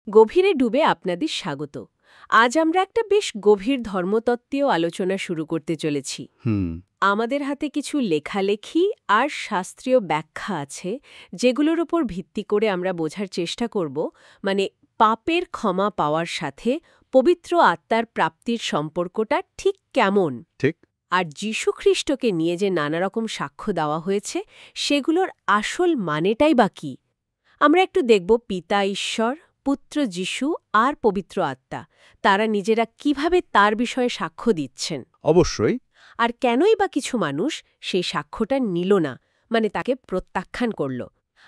গভীরে ডুবে আপনাদের স্বাগত। আজ আমরা একটা বেশ গভীর ধর্মতত্ত্বীয় আলোচনা শুরু করতে চলেছি। হুম। আমাদের হাতে কিছু লেখালেখি আর শাস্ত্রীয় ব্যাখ্যা আছে, যেগুলোর উপর ভিত্তি করে আমরা বোঝার চেষ্টা করব মানে পাপের ক্ষমা পাওয়ার সাথে পবিত্র আত্মার প্রাপ্তির সম্পর্কটা ঠিক কেমন। ঠিক। আর যীশুখ্রিস্টকে নিয়ে যে নানা রকম সাক্ষ্য দেওয়া হয়েছে, সেগুলোর আসল মানেটাই বা কী। আমরা একটু দেখব পিতা ঈশ্বর, পুত্র যিশু আর পবিত্র আত্মা তারা নিজেরা কিভাবে তার বিষয়ে সাক্ষ্য দিচ্ছেন, অবশ্যই। আর কেনই বা কিছু মানুষ সেই সাক্ষ্যটা নিল না, মানে তাকে প্রত্যাখ্যান করল।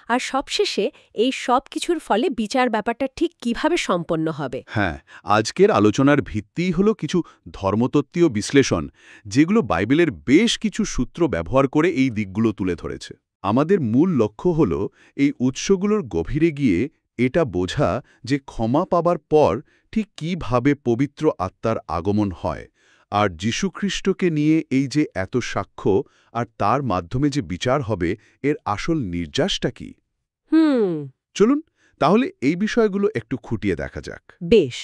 আর সবশেষে এই সব কিছুর ফলে বিচার ব্যাপারটা ঠিক কিভাবে সম্পন্ন হবে। হ্যাঁ, আজকের আলোচনার ভিত্তিই হলো কিছু ধর্মতত্ত্বীয় বিশ্লেষণ, যেগুলো বাইবেলের বেশ কিছু সূত্র ব্যবহার করে এই দিকগুলো তুলে ধরেছে। আমাদের মূল লক্ষ্য হল এই উৎসগুলোর গভীরে গিয়ে এটা বোঝা যে ক্ষমা পাবার পর ঠিক কিভাবে পবিত্র আত্মার আগমন হয়, আর যীশুখ্রিস্টকে নিয়ে এই যে এত সাক্ষ্য আর তার মাধ্যমে যে বিচার হবে, এর আসল নির্যাসটা কি। হুম। চলুন তাহলে এই বিষয়গুলো একটু খুঁটিয়ে দেখা যাক। বেশ,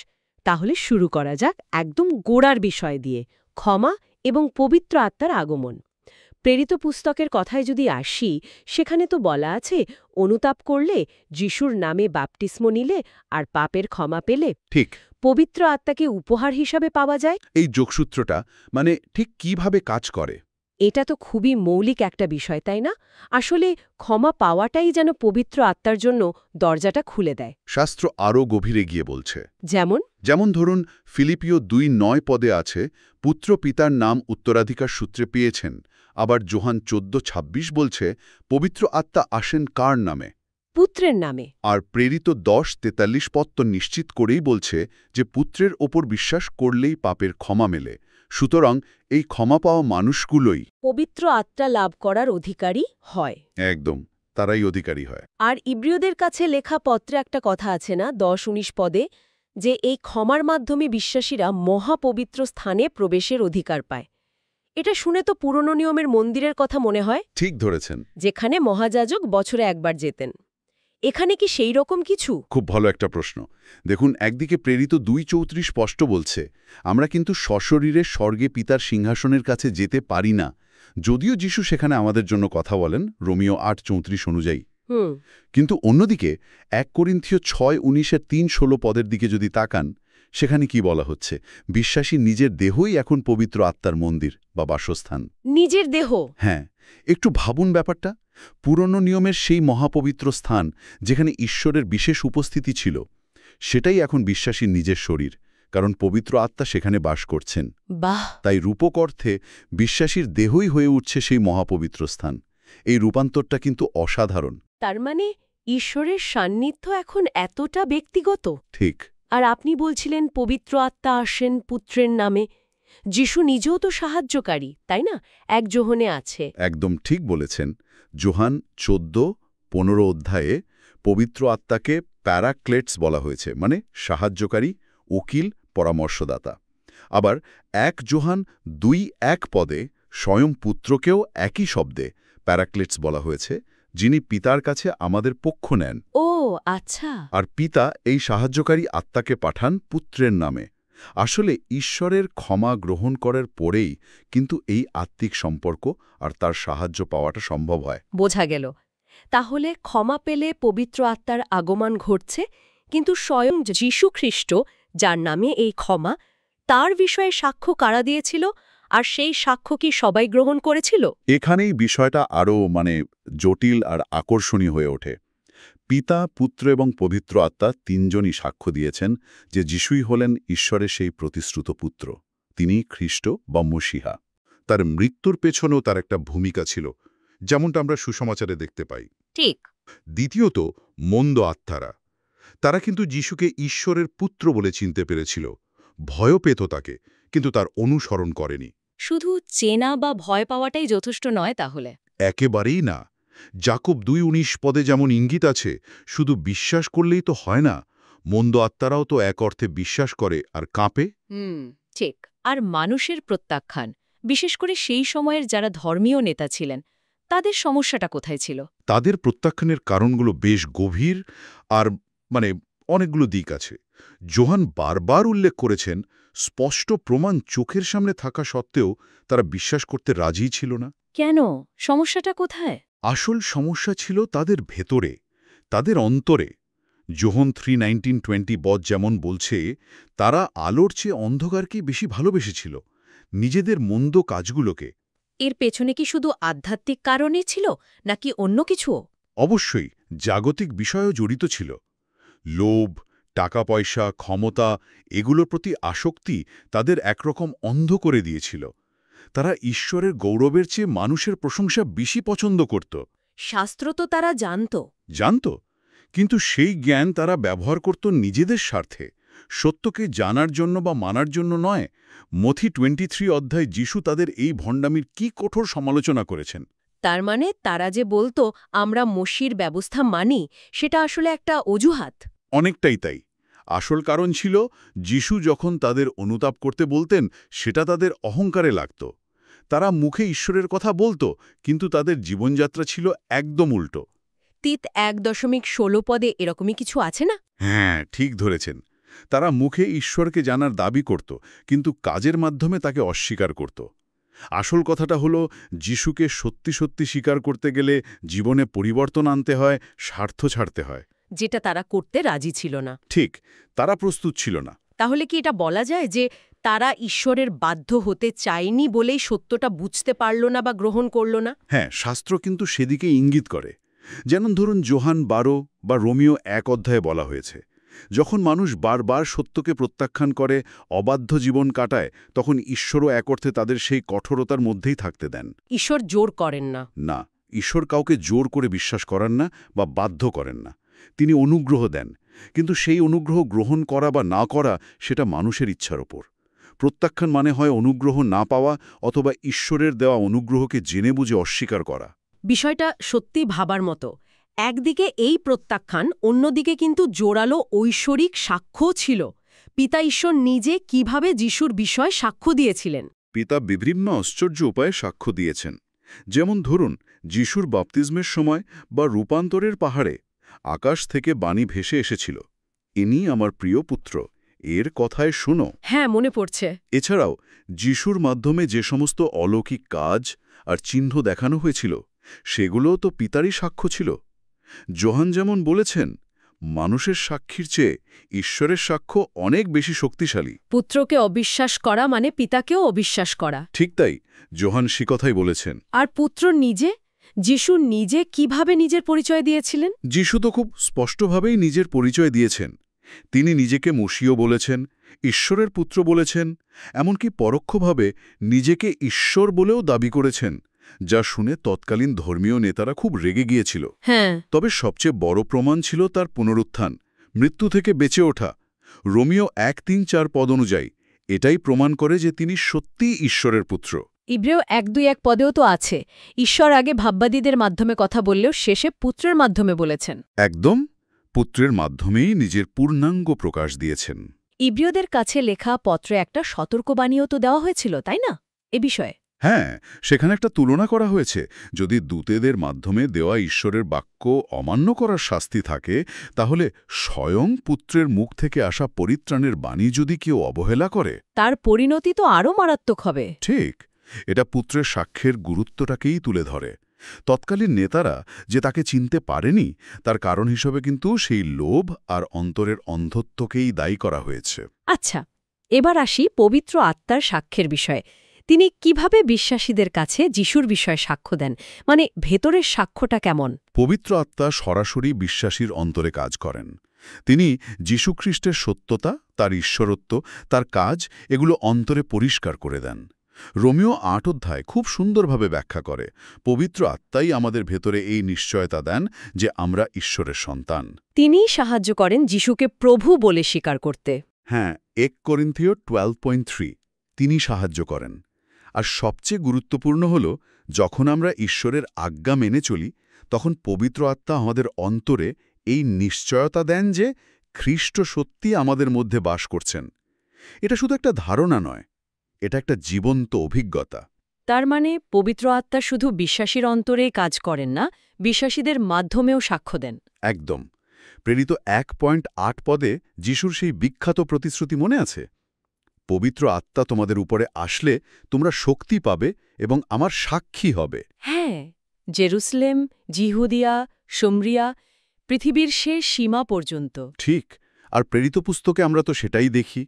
তাহলে শুরু করা যাক একদম গোড়ার বিষয় দিয়ে, ক্ষমা এবং পবিত্র আত্মার আগমন। প্রেরিত পুস্তকের কথায় যদি আসি, সেখানে তো বলা আছে অনুতাপ করলে, যিশুর নামে বাপ্তিস্ম নিলে আর পাপের ক্ষমা পেলে ঠিক। পবিত্র আত্মাকে উপহার হিসাবে পাওয়া যায়। এই যোগসূত্রটা মানে ঠিক কিভাবে কাজ করে? এটা তো খুবই মৌলিক একটা বিষয়, তাই না? আসলে ক্ষমা পাওয়াটাই যেন পবিত্র আত্মার জন্য দরজাটা খুলে দেয়। শাস্ত্র আরও গভীরে গিয়ে বলছে। যেমন যেমন ধরুন, ফিলিপিও 2:9 পদে আছে, পুত্র পিতার নাম উত্তরাধিকার সূত্রে পেয়েছেন। আবার যোহান 14:26 বলছে, পবিত্র আত্মা আসেন কার নামে? পুত্রের নামে। আর প্রেরিত 10:43 পদ তো নিশ্চিত করেই বলছে যে পুত্রের ওপর বিশ্বাস করলেই পাপের ক্ষমা মেলে। সুতরাং এই ক্ষমা পাওয়া মানুষগুলোই পবিত্র আত্মা লাভ করার অধিকারী হয়। একদম, তারাই অধিকারী হয়। আর ইব্রিয়দের কাছে লেখা পত্রে একটা কথা আছে না, 10-19 পদে, যে এই ক্ষমার মাধ্যমে বিশ্বাসীরা মহাপবিত্র স্থানে প্রবেশের অধিকার পায়। এটা শুনে তো পুরনো নিয়মের মন্দিরের কথা মনে হয়, ঠিক ধরেছেন। যেখানে মহাযাজক বছরে একবার যেতেন। এখানে কি সেই রকম কিছু? খুব ভালো একটা প্রশ্ন। দেখুন, একদিকে প্রেরিত 2:34 স্পষ্ট বলছে, আমরা কিন্তু সশরীরে স্বর্গে পিতার সিংহাসনের কাছে যেতে পারি না, যদিও যিশু সেখানে আমাদের জন্য কথা বলেন রোমিও 8:34 অনুযায়ী। হুম। কিন্তু অন্যদিকে 1 করিন্থীয় 6:19-এর 3:16 পদের দিকে যদি তাকান, সেখানে কি বলা হচ্ছে? বিশ্বাসী নিজের দেহই এখন পবিত্র আত্মার মন্দির বা বাসস্থান। নিজের দেহ? হ্যাঁ, একটু ভাবুন ব্যাপারটা। পুরনো নিয়মের সেই মহাপবিত্র স্থান, যেখানে ঈশ্বরের বিশেষ উপস্থিতি ছিল, সেটাই এখন বিশ্বাসীর নিজের শরীর, কারণ পবিত্র আত্মা সেখানে বাস করছেন। বাহ! তাই রূপক অর্থে বিশ্বাসীর দেহই হয়ে উঠছে সেই মহাপবিত্র স্থান। এই রূপান্তরটা কিন্তু অসাধারণ। তার মানে ঈশ্বরের সান্নিধ্য এখন এতটা ব্যক্তিগত। ঠিক। আর আপনি বলছিলেন পবিত্র আত্মা আসেন পুত্রের নামে। যিশু নিজেও তো সাহায্যকারী, তাই না? 1 যোহনে আছে। একদম ঠিক বলেছেন। যোহান 14:15 অধ্যায়ে পবিত্র আত্মাকে প্যারাক্লেটস বলা হয়েছে, মানে সাহায্যকারী, উকিল, পরামর্শদাতা। আবার 1 যোহান 2:1 পদে স্বয়ং পুত্রকেও একই শব্দে প্যারাক্লেটস বলা হয়েছে, যিনি পিতার কাছে আমাদের পক্ষ নেন। ও আচ্ছা। আর পিতা এই সাহায্যকারী আত্মাকে পাঠান পুত্রের নামে। আসলে ঈশ্বরের ক্ষমা গ্রহণ করার পরেই কিন্তু এই আত্মিক সম্পর্ক আর তার সাহায্য পাওয়াটা সম্ভব হয়। বোঝা গেল। তাহলে ক্ষমা পেলে পবিত্র আত্মার আগমন ঘটছে, কিন্তু স্বয়ং যীশুখ্রিস্ট, যার নামে এই ক্ষমা, তার বিষয়ে সাক্ষ্য কারা দিয়েছিল, আর সেই সাক্ষ্য কি সবাই গ্রহণ করেছিল? এখানেই বিষয়টা আরও জটিল আর আকর্ষণীয় হয়ে ওঠে। পিতা, পুত্র এবং পবিত্র আত্মা তিনজনই সাক্ষ্য দিয়েছেন যে যিশুই হলেন ঈশ্বরের সেই প্রতিশ্রুত পুত্র। তিনি খ্রিস্ট বা মশিহা। তার মৃত্যুর পেছনেও তার একটা ভূমিকা ছিল, যেমনটা আমরা সুসমাচারে দেখতে পাই। ঠিক। দ্বিতীয়ত, মন্দ আত্মারা, তারা কিন্তু যিশুকে ঈশ্বরের পুত্র বলে চিনতে পেরেছিল, ভয়ও পেত তাকে, কিন্তু তার অনুসরণ করেনি। শুধু চেনা বা ভয় পাওয়াটাই যথেষ্ট নয় তাহলে? একেবারেই না। যাকব 2:19 পদে যেমন ইঙ্গিত আছে, শুধু বিশ্বাস করলেই তো হয় না, মন্দ আত্মারাও তো এক অর্থে বিশ্বাস করে আর কাঁপে। ঠিক। আর মানুষের প্রত্যাখ্যান, বিশেষ করে সেই সময়ের যারা ধর্মীয় নেতা ছিলেন, তাদের সমস্যাটা কোথায় ছিল? তাদের প্রত্যাখ্যানের কারণগুলো বেশ গভীর আর অনেকগুলো দিক আছে। যোহান বারবার উল্লেখ করেছেন, স্পষ্ট প্রমাণ চোখের সামনে থাকা সত্ত্বেও তারা বিশ্বাস করতে রাজি ছিল না। কেন? সমস্যাটা কোথায়? আসল সমস্যা ছিল তাদের ভেতরে, তাদের অন্তরে। যোহন 3:19-20 বদ যেমন বলছে, তারা আলোর চেয়ে অন্ধকারকেই বেশি ভালোবেসেছিল, নিজেদের মন্দ কাজগুলোকে। এর পেছনে কি শুধু আধ্যাত্মিক কারণে ছিল, নাকি অন্য কিছুও? অবশ্যই জাগতিক বিষয়ও জড়িত ছিল। লোভ, টাকা পয়সা, ক্ষমতা, এগুলোর প্রতি আসক্তি তাদের একরকম অন্ধ করে দিয়েছিল। তারা ঈশ্বরের গৌরবের চেয়ে মানুষের প্রশংসা বেশি পছন্দ করত। শাস্ত্র তো তারা জানত। জানত, কিন্তু সেই জ্ঞান তারা ব্যবহার করত নিজেদের স্বার্থে, সত্যকে জানার জন্য বা মানার জন্য নয়। মথি 23 অধ্যায় যিশু তাদের এই ভণ্ডামির কি কঠোর সমালোচনা করেছেন। তার মানে তারা যে বলতো আমরা মসির ব্যবস্থা মানি, সেটা আসলে একটা অজুহাত। অনেকটাই তাই। আসল কারণ ছিল, যিশু যখন তাদের অনুতাপ করতে বলতেন, সেটা তাদের অহংকারে লাগত। তারা মুখে ঈশ্বরের কথা বলতো, কিন্তু তাদের জীবনযাত্রা ছিল একদম উল্টো। তিত 1.16 পদে এরকমই কিছু আছে না? হ্যাঁ, ঠিক ধরেছেন। তারা মুখে ঈশ্বরকে জানার দাবি করত, কিন্তু কাজের মাধ্যমে তাকে অস্বীকার করত। আসল কথাটা হলো, যিশুকে সত্যি সত্যি স্বীকার করতে গেলে জীবনে পরিবর্তন আনতে হয়, স্বার্থ ছাড়তে হয়। যেটা তারা করতে রাজি ছিল না। ঠিক, তারা প্রস্তুত ছিল না। তাহলে কি এটা বলা যায় যে তারা ঈশ্বরের বাধ্য হতে চায়নি বলেই সত্যটা বুঝতে পারল না বা গ্রহণ করল না? হ্যাঁ, শাস্ত্র কিন্তু সেদিকে ইঙ্গিত করে। যেমন ধরুন যোহান 12 বা রোমিও 1 অধ্যায়ে বলা হয়েছে, যখন মানুষ বারবার সত্যকে প্রত্যাখ্যান করে, অবাধ্য জীবন কাটায়, তখন ঈশ্বরও এক অর্থে তাদের সেই কঠোরতার মধ্যেই থাকতে দেন। ঈশ্বর জোর করেন না। না, ঈশ্বর কাউকে জোর করে বিশ্বাস করান না বা বাধ্য করেন না। তিনি অনুগ্রহ দেন, কিন্তু সেই অনুগ্রহ গ্রহণ করা বা না করা সেটা মানুষের ইচ্ছার ওপর। প্রত্যাখ্যান মানে হয় অনুগ্রহ না পাওয়া, অথবা ঈশ্বরের দেওয়া অনুগ্রহকে জেনে বুঝে অস্বীকার করা। বিষয়টা সত্যি ভাবার মতো। একদিকে এই প্রত্যাখ্যান, অন্যদিকে কিন্তু জোরালো ঐশ্বরিক সাক্ষ্যও ছিল। পিতা ঈশ্বর নিজে কিভাবে যিশুর বিষয়ে সাক্ষ্য দিয়েছিলেন। পিতা বিভিন্ন আশ্চর্য উপায়ে সাক্ষ্য দিয়েছেন। যেমন ধরুন, যিশুর বাপ্তিস্মের সময় বা রূপান্তরের পাহাড়ে আকাশ থেকে বাণী ভেসে এসেছিল, ইনি আমার প্রিয় পুত্র, এর কথায় শোনো। হ্যাঁ, মনে পড়ছে। এছাড়াও যিশুর মাধ্যমে যে সমস্ত অলৌকিক কাজ আর চিহ্ন দেখানো হয়েছিল, সেগুলোও তো পিতারই সাক্ষ্য ছিল। যোহান যেমন বলেছেন, মানুষের সাক্ষীর চেয়ে ঈশ্বরের সাক্ষ্য অনেক বেশি শক্তিশালী। পুত্রকে অবিশ্বাস করা মানে পিতাকেও অবিশ্বাস করা। ঠিক তাই, যোহান সে কথাই বলেছেন। আর পুত্র নিজে, যিশু নিজে কিভাবে নিজের পরিচয় দিয়েছিলেন? যিশু তো খুব স্পষ্টভাবেই নিজের পরিচয় দিয়েছেন। তিনি নিজেকে মসিহ বলেছেন, ঈশ্বরের পুত্র বলেছেন, এমনকি পরোক্ষভাবে নিজেকে ঈশ্বর বলেও দাবি করেছেন, যা শুনে তৎকালীন ধর্মীয় নেতারা খুব রেগে গিয়েছিল। হ্যাঁ। তবে সবচেয়ে বড় প্রমাণ ছিল তার পুনরুত্থান, মৃত্যু থেকে বেঁচে ওঠা। রোমিও 1:3-4 পদ অনুযায়ী এটাই প্রমাণ করে যে তিনি সত্যিই ঈশ্বরের পুত্র। ইব্রেও 1:2-1 পদেও তো আছে, ঈশ্বর আগে ভাববাদীদের মাধ্যমে কথা বললেও শেষে পুত্রের মাধ্যমে বলেছেন। একদম, পুত্রের মাধ্যমেই নিজের পূর্ণাঙ্গ প্রকাশ দিয়েছেন। ইব্রিয়দের কাছে লেখা পত্রে একটা সতর্কবাণীও তো দেওয়া হয়েছিল, তাই না, এ বিষয়ে? হ্যাঁ, সেখানে একটা তুলনা করা হয়েছে। যদি দূতেদের মাধ্যমে দেওয়া ঈশ্বরের বাক্য অমান্য করার শাস্তি থাকে, তাহলে স্বয়ং পুত্রের মুখ থেকে আসা পরিত্রাণের বাণী যদি কেউ অবহেলা করে, তার পরিণতি তো আরও মারাত্মক হবে। ঠিক, এটা পুত্রের সাক্ষ্যের গুরুত্বটাকেই তুলে ধরে। তৎকালীন নেতারা যে তাকে চিনতে পারেনি, তার কারণ হিসেবে কিন্তু সেই লোভ আর অন্তরের অন্ধত্বকেই দায়ী করা হয়েছে। আচ্ছা, এবার আসি পবিত্র আত্মার সাক্ষ্যের বিষয়ে। তিনি কিভাবে বিশ্বাসীদের কাছে যিশুর বিষয়ে সাক্ষ্য দেন, মানে ভেতরের সাক্ষ্যটা কেমন? পবিত্র আত্মা সরাসরি বিশ্বাসীর অন্তরে কাজ করেন। তিনি যীশুখ্রিস্টের সত্যতা, তার ঈশ্বরত্ব, তার কাজ, এগুলো অন্তরে পরিষ্কার করে দেন। রোমিও 8 অধ্যায় খুব সুন্দরভাবে ব্যাখ্যা করে, পবিত্র আত্মাই আমাদের ভেতরে এই নিশ্চয়তা দেন যে আমরা ঈশ্বরের সন্তান। তিনিই সাহায্য করেন যিশুকে প্রভু বলে স্বীকার করতে। হ্যাঁ, 1 করিন্থীয় 12.3 তিনি সাহায্য করেন। আর সবচেয়ে গুরুত্বপূর্ণ হল, যখন আমরা ঈশ্বরের আজ্ঞা মেনে চলি, তখন পবিত্র আত্মা আমাদের অন্তরে এই নিশ্চয়তা দেন যে খ্রিস্ট সত্যি আমাদের মধ্যে বাস করছেন। এটা শুধু একটা ধারণা নয়, এটা একটা জীবন্ত অভিজ্ঞতা। তার মানে পবিত্র আত্মা শুধু বিশ্বাসীর অন্তরেই কাজ করেন না, বিশ্বাসীদের মাধ্যমেও সাক্ষ্য দেন। একদম। প্রেরিত 1.8 পদে যিশুর সেই বিখ্যাত প্রতিশ্রুতি মনে আছে? পবিত্র আত্মা তোমাদের উপরে আসলে তোমরা শক্তি পাবে এবং আমার সাক্ষী হবে। হ্যাঁ, জেরুসালেম, জিহুদিয়া, শমরিয়া, পৃথিবীর শেষ সীমা পর্যন্ত। ঠিক। আর প্রেরিত পুস্তকে আমরা তো সেটাই দেখি।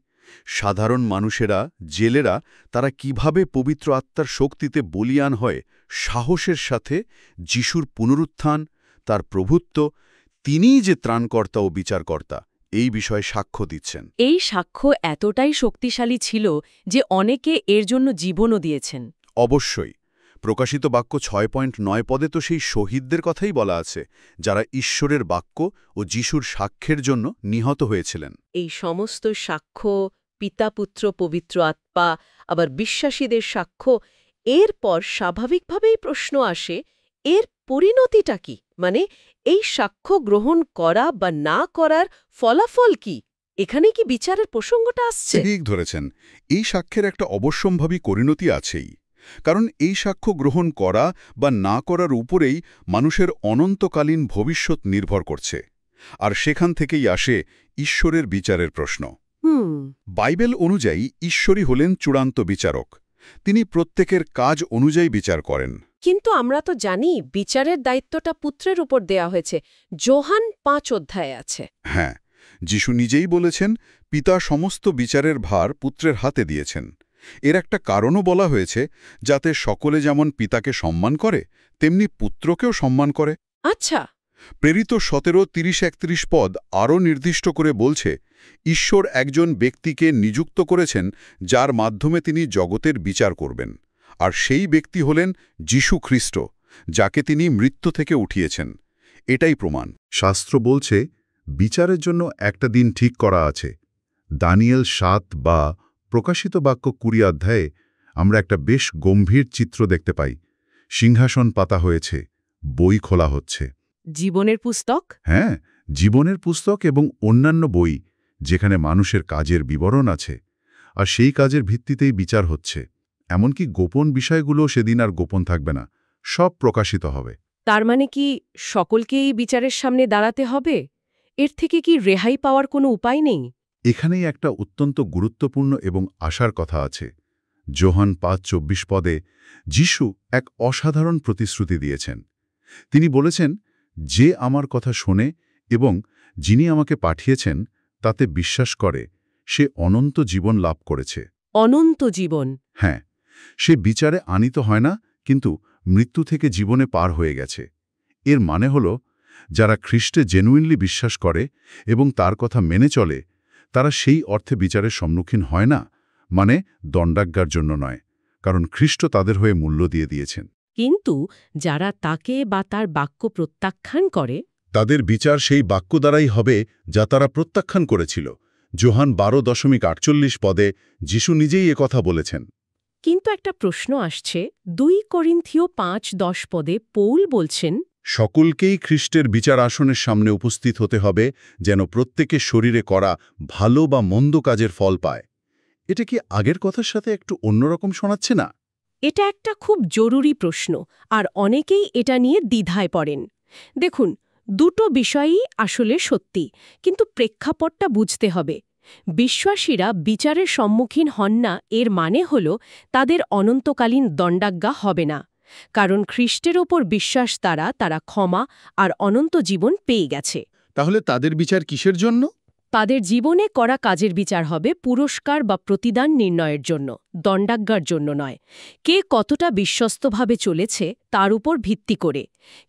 সাধারণ মানুষেরা, জেলেরা, তারা কিভাবে পবিত্র আত্মার শক্তিতে বলীয়ান হয় সাহসের সাথে যিশুর পুনরুত্থান, তার প্রভুত্ব, তিনিই যে ত্রাণকর্তা ও বিচারকর্তা, এই বিষয়ে সাক্ষ্য দিচ্ছেন। এই সাক্ষ্য এতটাই শক্তিশালী ছিল যে অনেকে এর জন্য জীবনও দিয়েছেন। অবশ্যই। প্রকাশিত বাক্য 6.9 পদে তো সেই শহীদদের কথাই বলা আছে, যারা ঈশ্বরের বাক্য ও যিশুর সাক্ষ্যের জন্য নিহত হয়েছিলেন। এই সমস্ত সাক্ষ্য, পিতা, পুত্র, পবিত্র আত্মা, আবার বিশ্বাসীদের সাক্ষ্য, এরপর স্বাভাবিকভাবেই প্রশ্ন আসে, এর পরিণতিটা কি? মানে এই সাক্ষ্য গ্রহণ করা বা না করার ফলাফল কি? এখানে কি বিচারের প্রসঙ্গটা আসছে? ঠিক ধরেছেন। এই সাক্ষ্যের একটা অবশ্যম্ভাবী পরিণতি আছেই। কারণ এই সাক্ষ্য গ্রহণ করা বা না করার উপরেই মানুষের অনন্তকালীন ভবিষ্যৎ নির্ভর করছে। আর সেখান থেকেই আসে ঈশ্বরের বিচারের প্রশ্ন। বাইবেল অনুযায়ী ঈশ্বরই হলেন চূড়ান্ত বিচারক। তিনি প্রত্যেকের কাজ অনুযায়ী বিচার করেন। কিন্তু আমরা তো জানি বিচারের দায়িত্বটা পুত্রের উপর দেয়া হয়েছে। যোহান 5 অধ্যায়ে আছে। হ্যাঁ, যিশু নিজেই বলেছেন, পিতা সমস্ত বিচারের ভার পুত্রের হাতে দিয়েছেন। এর একটা কারণও বলা হয়েছে, যাতে সকলে যেমন পিতাকে সম্মান করে, তেমনি পুত্রকেও সম্মান করে। আচ্ছা। প্রেরিত 17:30-31 পদ আরও নির্দিষ্ট করে বলছে, ঈশ্বর একজন ব্যক্তিকে নিযুক্ত করেছেন, যার মাধ্যমে তিনি জগতের বিচার করবেন। আর সেই ব্যক্তি হলেন যিশু খ্রিস্ট, যাকে তিনি মৃত্যু থেকে উঠিয়েছেন। এটাই প্রমাণ। শাস্ত্র বলছে, বিচারের জন্য একটা দিন ঠিক করা আছে। দানিয়েল 7 বা প্রকাশিত বাক্য 20 অধ্যায়ে আমরা একটা বেশ গম্ভীর চিত্র দেখতে পাই। সিংহাসন পাতা হয়েছে, বই খোলা হচ্ছে। জীবনের পুস্তক? হ্যাঁ, জীবনের পুস্তক এবং অন্যান্য বই, যেখানে মানুষের কাজের বিবরণ আছে। আর সেই কাজের ভিত্তিতেই বিচার হচ্ছে। এমনকি গোপন বিষয়গুলো সেদিন আর গোপন থাকবে না, সব প্রকাশিত হবে। তার মানে কি সকলকেই বিচারের সামনে দাঁড়াতে হবে? এর থেকে কি রেহাই পাওয়ার কোনো উপায় নেই? এখানেই একটা অত্যন্ত গুরুত্বপূর্ণ এবং আশার কথা আছে। যোহান 5:24 পদে যিশু এক অসাধারণ প্রতিশ্রুতি দিয়েছেন। তিনি বলেছেন, যে আমার কথা শোনে এবং যিনি আমাকে পাঠিয়েছেন তাতে বিশ্বাস করে, সে অনন্ত জীবন লাভ করেছে। অনন্ত জীবন? হ্যাঁ, সে বিচারে আনিত হয় না, কিন্তু মৃত্যু থেকে জীবনে পার হয়ে গেছে। এর মানে হল, যারা খ্রিস্টে জেনুইনলি বিশ্বাস করে এবং তার কথা মেনে চলে, তারা সেই অর্থে বিচারের সম্মুখীন হয় না, মানে দণ্ডাজ্ঞার জন্য নয়, কারণ খ্রিস্ট তাদের হয়ে মূল্য দিয়ে দিয়েছেন। কিন্তু যারা তাকে বা তার বাক্য প্রত্যাখ্যান করে, তাদের বিচার সেই বাক্য দ্বারাই হবে যা তারা প্রত্যাখ্যান করেছিল। যোহান 12:48 পদে যিশু নিজেই একথা বলেছেন। কিন্তু একটা প্রশ্ন আসছে, 2 করিন্থীয় 5:10 পদে পৌল বলছেন, সকলকেই খ্রিস্টের বিচার আসনের সামনে উপস্থিত হতে হবে, যেন প্রত্যেকে শরীরে করা ভালো বা মন্দ কাজের ফল পায়। এটা কি আগের কথার সাথে একটু অন্যরকম শোনাচ্ছে না? এটা একটা খুব জরুরি প্রশ্ন, আর অনেকেই এটা নিয়ে দ্বিধায় পড়েন। দেখুন, দুটো বিষয়ই আসলে সত্যি, কিন্তু প্রেক্ষাপটটা বুঝতে হবে। বিশ্বাসীরা বিচারের সম্মুখীন হন না, এর মানে হল তাদের অনন্তকালীন দণ্ডাজ্ঞা হবে না। কারণ খ্রিস্টের ওপর বিশ্বাস দ্বারা তারা ক্ষমা আর অনন্ত জীবন পেয়ে গেছে। তাহলে তাদের বিচার কিসের জন্য? তাদের জীবনে করা কাজের বিচার হবে পুরস্কার বা প্রতিদান নির্ণয়ের জন্য, দণ্ডাজ্ঞার জন্য নয়। কে কতটা বিশ্বস্তভাবে চলেছে তার উপর ভিত্তি করে।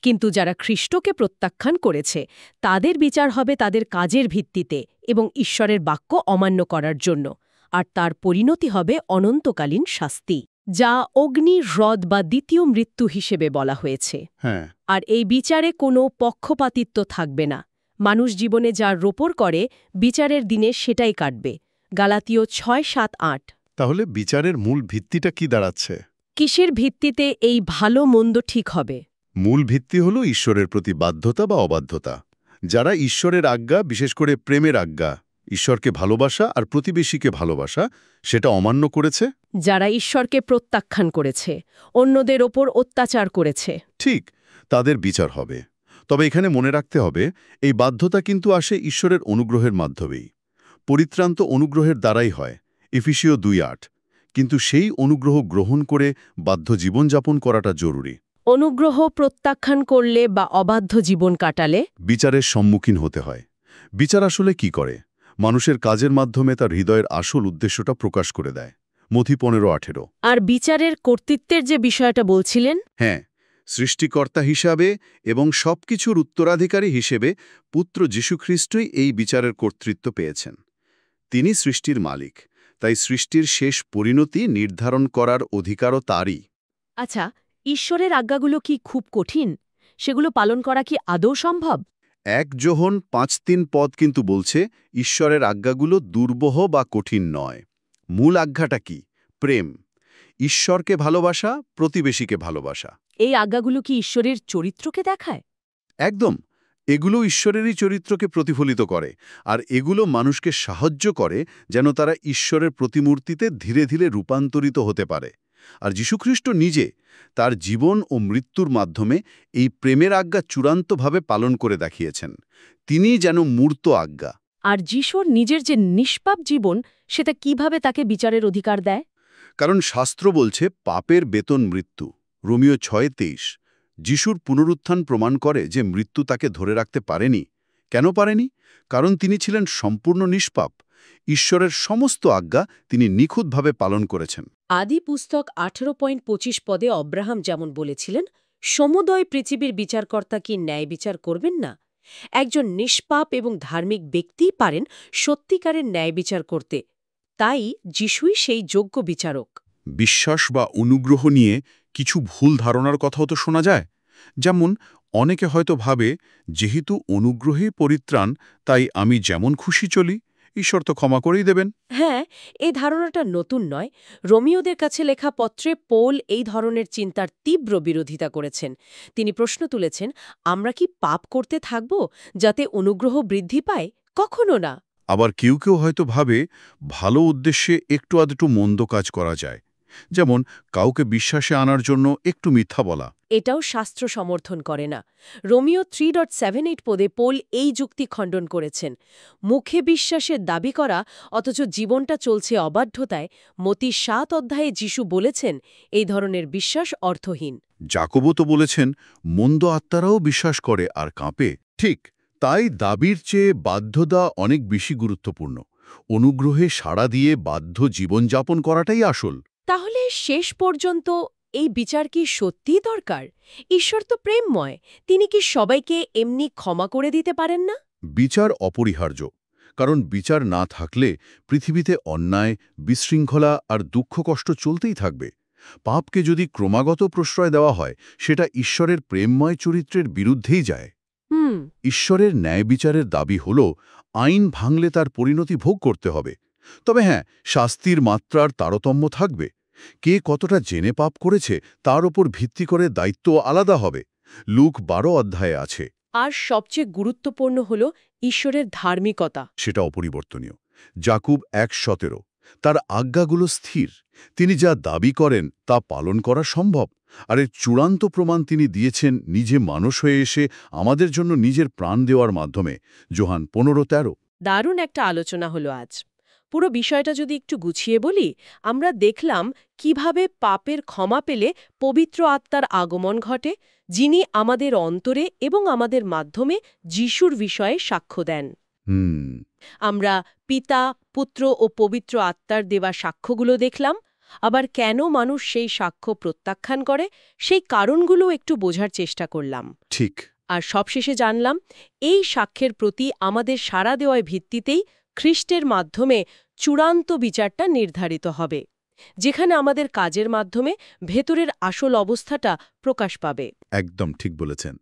কিন্তু যারা খ্রিস্টকে প্রত্যাখ্যান করেছে, তাদের বিচার হবে তাদের কাজের ভিত্তিতে এবং ঈশ্বরের বাক্য অমান্য করার জন্য। আর তার পরিণতি হবে অনন্তকালীন শাস্তি, যা অগ্নি, হ্রদ বা দ্বিতীয় মৃত্যু হিসেবে বলা হয়েছে। হ্যাঁ। আর এই বিচারে কোনো পক্ষপাতিত্ব থাকবে না। মানুষ জীবনে যা রোপণ করে, বিচারের দিনে সেটাই কাটবে। গালাতীয় 6:7-8। তাহলে বিচারের মূল ভিত্তিটা কি দাঁড়াচ্ছে? কিসের ভিত্তিতে এই ভালো মন্দ ঠিক হবে? মূল ভিত্তি হল ঈশ্বরের প্রতি বাধ্যতা বা অবাধ্যতা। যারা ঈশ্বরের আজ্ঞা, বিশেষ করে প্রেমের আজ্ঞা, ঈশ্বরকে ভালোবাসা আর প্রতিবেশীকে ভালোবাসা, সেটা অমান্য করেছে। যারা ঈশ্বরকে প্রত্যাখ্যান করেছে, অন্যদের ওপর অত্যাচার করেছে, ঠিক, তাদের বিচার হবে। তবে এখানে মনে রাখতে হবে এই বাধ্যতা কিন্তু আসে ঈশ্বরের অনুগ্রহের মাধ্যমেই। পরিত্রাণ তো অনুগ্রহের দ্বারাই হয়, এফিসীয় 2:8। কিন্তু সেই অনুগ্রহ গ্রহণ করে বাধ্য জীবনযাপন করাটা জরুরি। অনুগ্রহ প্রত্যাখ্যান করলে বা অবাধ্য জীবন কাটালে বিচারের সম্মুখীন হতে হয়। বিচার আসলে কি করে? মানুষের কাজের মাধ্যমে তার হৃদয়ের আসল উদ্দেশ্যটা প্রকাশ করে দেয়। মথি 15:18। আর বিচারের কর্তৃত্বের যে বিষয়টা বলছিলেন, হ্যাঁ, সৃষ্টিকর্তা হিসাবে এবং সবকিছুর উত্তরাধিকারী হিসেবে পুত্র যীশুখ্রিস্টই এই বিচারের কর্তৃত্ব পেয়েছেন। তিনি সৃষ্টির মালিক, তাই সৃষ্টির শেষ পরিণতি নির্ধারণ করার অধিকারও তারই। আচ্ছা, ঈশ্বরের আজ্ঞাগুলো কি খুব কঠিন? সেগুলো পালন করা কি আদৌ সম্ভব? 1 যোহন 5:3 পদ কিন্তু বলছে ঈশ্বরের আজ্ঞাগুলো দুর্বহ বা কঠিন নয়। মূল আজ্ঞাটা কি? প্রেম। ঈশ্বরকে ভালোবাসা, প্রতিবেশীকে ভালোবাসা। এই আজ্ঞাগুলো কি ঈশ্বরের চরিত্রকে দেখায়? একদম। এগুলো ঈশ্বরেরই চরিত্রকে প্রতিফলিত করে, আর এগুলো মানুষকে সাহায্য করে যেন তারা ঈশ্বরের প্রতিমূর্তিতে ধীরে ধীরে রূপান্তরিত হতে পারে। আর যীশুখ্রিস্ট নিজে তার জীবন ও মৃত্যুর মাধ্যমে এই প্রেমের আজ্ঞা চূড়ান্তভাবে পালন করে দেখিয়েছেন। তিনিই যেন মূর্ত আজ্ঞা। আর যিশুর নিজের যে নিষ্পাপ জীবন, সেটা কিভাবে তাকে বিচারের অধিকার দেয়? কারণ শাস্ত্র বলছে পাপের বেতন মৃত্যু, রোমিও 6:23। যিশুর পুনরুত্থান প্রমাণ করে যে মৃত্যু তাকে ধরে রাখতে পারেনি। কেন পারেনি? কারণ তিনি ছিলেন সম্পূর্ণ নিষ্পাপ। ঈশ্বরের সমস্ত আজ্ঞা তিনি নিখুঁতভাবে পালন করেছেন। আদি পুস্তক 18.25 পদে অব্রাহাম যেমন বলেছিলেন, সমুদয় পৃথিবীর বিচারকর্তা কি ন্যায় বিচার করবেন না? একজন নিষ্পাপ এবং ধার্মিক ব্যক্তিই পারেন সত্যিকারের ন্যায় বিচার করতে। তাই যিশুই সেই যোগ্য বিচারক। বিশ্বাস বা অনুগ্রহ নিয়ে কিছু ভুল ধারণার কথাও তো শোনা যায়। যেমন অনেকে হয়তো ভাবে, যেহেতু অনুগ্রহে পরিত্রাণ, তাই আমি যেমন খুশি চলি, ঈশ্বর তো ক্ষমা করেই দেবেন। হ্যাঁ, এই ধারণাটা নতুন নয়। রোমীয়দের কাছে লেখা পত্রে পৌল এই ধরনের চিন্তার তীব্র বিরোধিতা করেছেন। তিনি প্রশ্ন তুলেছেন, আমরা কি পাপ করতে থাকব যাতে অনুগ্রহ বৃদ্ধি পায়? কখনো না। আবার কেউ কেউ হয়তো ভাবে, ভালো উদ্দেশ্যে একটু আধটু মন্দ কাজ করা যায়, যেমন কাউকে বিশ্বাসে আনার জন্য একটু মিথ্যা বলা। এটাও শাস্ত্র সমর্থন করে না। রোমিও 3.78 পদে পৌল এই যুক্তি খণ্ডন করেছেন। মুখে বিশ্বাসের দাবি করা অথচ জীবনটা চলছে অবাধ্যতায়। মতি 7 অধ্যায়ে যিশু বলেছেন, এই ধরনের বিশ্বাস অর্থহীন। জাকবও তো বলেছেন, মন্দ আত্মারাও বিশ্বাস করে আর কাঁপে। ঠিক, তাই দাবির চেয়ে বাধ্যতা অনেক বেশি গুরুত্বপূর্ণ। অনুগ্রহে সাড়া দিয়ে বাধ্য জীবনযাপন করাটাই আসল। তাহলে শেষ পর্যন্ত এই বিচার কি সত্যিই দরকার? ঈশ্বর তো প্রেমময়, তিনি কি সবাইকে এমনি ক্ষমা করে দিতে পারেন না? বিচার অপরিহার্য, কারণ বিচার না থাকলে পৃথিবীতে অন্যায়, বিশৃঙ্খলা আর দুঃখ কষ্ট চলতেই থাকবে। পাপকে যদি ক্রমাগত প্রশ্রয় দেওয়া হয়, সেটা ঈশ্বরের প্রেমময় চরিত্রের বিরুদ্ধেই যায়। হুম। ঈশ্বরের ন্যায় বিচারের দাবি হল আইন ভাঙলে তার পরিণতি ভোগ করতে হবে। তবে হ্যাঁ, শাস্তির মাত্রার তারতম্য থাকবে। কে কতটা জেনে পাপ করেছে তার ওপর ভিত্তি করে দায়িত্ব আলাদা হবে। লুক 12 অধ্যায়ে আছে। আর সবচেয়ে গুরুত্বপূর্ণ হল ঈশ্বরের ধার্মিকতা। সেটা অপরিবর্তনীয়। যাকুব 1:17। তার আজ্ঞাগুলো স্থির। তিনি যা দাবি করেন তা পালন করা সম্ভব। আর এর চূড়ান্ত প্রমাণ তিনি দিয়েছেন নিজে মানুষ হয়ে এসে আমাদের জন্য নিজের প্রাণ দেওয়ার মাধ্যমে। যোহান 15:13। দারুণ একটা আলোচনা হলো আজ। পুরো বিষয়টা যদি একটু গুছিয়ে বলি, আমরা দেখলাম কিভাবে পাপের ক্ষমা পেলে পবিত্র আত্মার আগমন ঘটে, যিনি আমাদের অন্তরে এবং আমাদের মাধ্যমে যিশুর বিষয়ে সাক্ষ্য দেন। হুম। আমরা পিতা, পুত্র ও পবিত্র আত্মার দেওয়া সাক্ষ্যগুলো দেখলাম। আবার কেন মানুষ সেই সাক্ষ্য প্রত্যাখ্যান করে, সেই কারণগুলো একটু বোঝার চেষ্টা করলাম। ঠিক। আর সবশেষে জানলাম, এই সাক্ষ্যের প্রতি আমাদের সাড়া দেওয়ার ভিত্তিতেই খ্রিস্টের মাধ্যমে চূড়ান্ত বিচারটা নির্ধারিত হবে, যেখানে আমাদের কাজের মাধ্যমে ভেতরের আসল অবস্থাটা প্রকাশ পাবে। একদম ঠিক বলেছেন।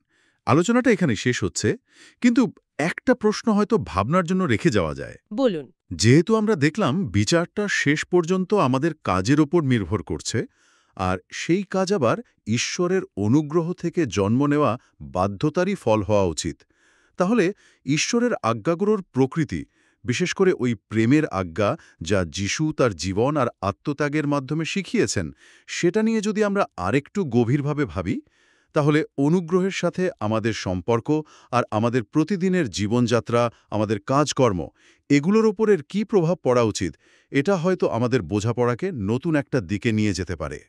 আলোচনাটা এখানে শেষ হচ্ছে, কিন্তু একটা প্রশ্ন হয়তো ভাবনার জন্য রেখে যাওয়া যায়। বলুন। যেহেতু আমরা দেখলাম বিচারটা শেষ পর্যন্ত আমাদের কাজের ওপর নির্ভর করছে, আর সেই কাজ আবার ঈশ্বরের অনুগ্রহ থেকে জন্ম নেওয়া বাধ্যতারই ফল হওয়া উচিত, তাহলে ঈশ্বরের আজ্ঞাগুলোর প্রকৃতি, বিশেষ করে ওই প্রেমের আজ্ঞা যা যিশু তার জীবন আর আত্মত্যাগের মাধ্যমে শিখিয়েছেন, সেটা নিয়ে যদি আমরা আরেকটু গভীরভাবে ভাবি, তাহলে অনুগ্রহের সাথে আমাদের সম্পর্ক আর আমাদের প্রতিদিনের জীবনযাত্রা, আমাদের কাজকর্ম, এগুলোর ওপরের কী প্রভাব পড়া উচিত, এটা হয়তো আমাদের বোঝাপড়াকে নতুন একটা দিকে নিয়ে যেতে পারে।